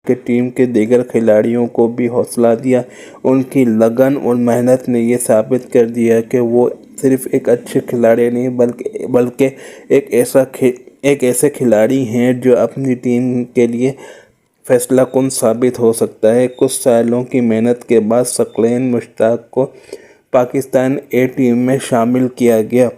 کہ ٹیم کے دیگر کھلاڑیوں کو بھی حوصلہ دیا۔ ان کی لگن اور محنت نے یہ ثابت کر دیا کہ وہ صرف ایک اچھے کھلاڑی نہیں بلکہ ایک ایسے کھلاڑی ہیں جو اپنی ٹیم کے لیے فیصلہ کن ثابت ہو سکتا ہے۔ کچھ سالوں کی محنت کے بعد ثقلین مشتاق کو پاکستان اے ٹیم میں شامل کیا گیا۔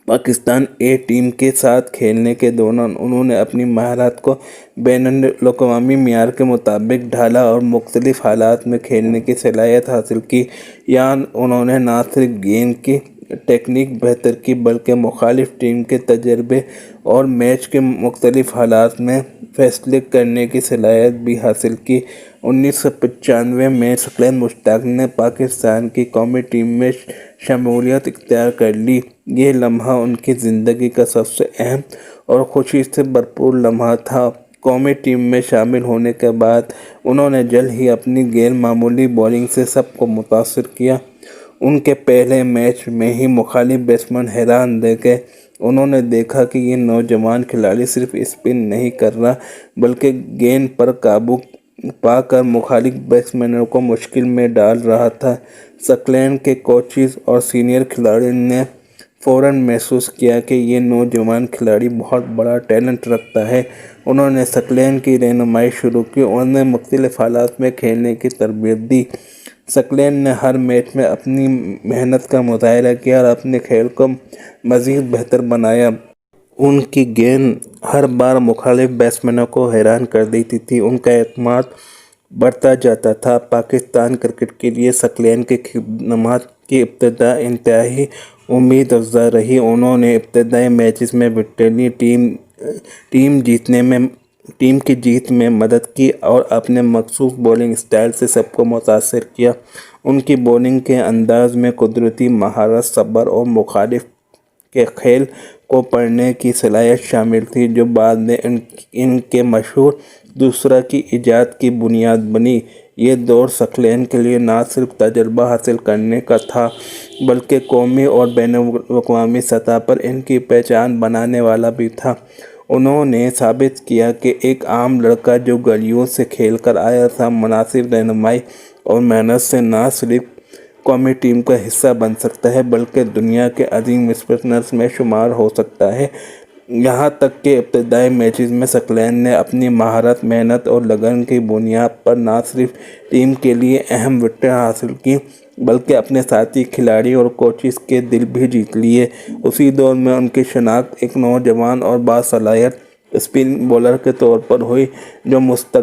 پاکستان اے ٹیم کے ساتھ کھیلنے کے دوران انہوں نے اپنی مہارت کو بین الاقوامی معیار کے مطابق ڈھالا اور مختلف حالات میں کھیلنے کی صلاحیت حاصل کی۔ یہاں انہوں نے نہ صرف گیند کی ٹیکنیک بہتر کی بلکہ مخالف ٹیم کے تجربے اور میچ کے مختلف حالات میں فیصلے کرنے کی صلاحیت بھی حاصل کی۔ 1995 میں ثقلین مشتاق نے پاکستان کی قومی ٹیم میں شمولیت اختیار کر لی۔ یہ لمحہ ان کی زندگی کا سب سے اہم اور خوشی سے بھرپور لمحہ تھا۔ قومی ٹیم میں شامل ہونے کے بعد انہوں نے جلد ہی اپنی غیر معمولی بولنگ سے سب کو متاثر کیا۔ ان کے پہلے میچ میں ہی مخالف بیٹسمین حیران رہ گئے۔ انہوں نے دیکھا کہ یہ نوجوان کھلاڑی صرف اسپن نہیں کر رہا بلکہ گیند پر قابو پا کر مخالف بیٹسمینوں کو مشکل میں ڈال رہا تھا۔ ثقلین کے کوچز اور سینئر کھلاڑیوں نے فوراً محسوس کیا کہ یہ نوجوان کھلاڑی بہت بڑا ٹیلنٹ رکھتا ہے۔ انہوں نے ثقلین کی رہنمائی شروع کی اور انہیں مختلف حالات میں کھیلنے کی تربیت دی۔ ثقلین نے ہر میچ میں اپنی محنت کا مظاہرہ کیا اور اپنے کھیل کو مزید بہتر بنایا۔ ان کی گیند ہر بار مخالف بیٹسمینوں کو حیران کر دیتی تھی۔ ان کا اعتماد بڑھتا جاتا تھا۔ پاکستان کرکٹ کے لیے ثقلین کی خدمات کی ابتدا انتہائی امید افزا رہی۔ انہوں نے ابتدائی میچز میں وکٹیں لیں، ٹیم کی جیت میں مدد کی اور اپنے مخصوص بولنگ سٹائل سے سب کو متاثر کیا۔ ان کی بولنگ کے انداز میں قدرتی مہارت، صبر اور مخالف کے کھیل کو پڑھنے کی صلاحیت شامل تھی، جو بعد میں ان کے مشہور دوسرا کی ایجاد کی بنیاد بنی۔ یہ دور ثقلین کے لیے نہ صرف تجربہ حاصل کرنے کا تھا بلکہ قومی اور بین الاقوامی سطح پر ان کی پہچان بنانے والا بھی تھا۔ انہوں نے ثابت کیا کہ ایک عام لڑکا جو گلیوں سے کھیل کر آیا تھا، مناسب رہنمائی اور محنت سے نہ صرف قومی ٹیم کا حصہ بن سکتا ہے بلکہ دنیا کے عظیم اسپنرز میں شمار ہو سکتا ہے۔ یہاں تک کہ ابتدائی میچز میں ثقلین نے اپنی مہارت، محنت اور لگن کی بنیاد پر نہ صرف ٹیم کے لیے اہم وکٹیں حاصل کیں بلکہ اپنے ساتھی کھلاڑی اور کوچز کے دل بھی جیت لیے۔ اسی دور میں ان کی شناخت ایک نوجوان اور باصلاحیت اسپن بولر کے طور پر ہوئی جو مستقبل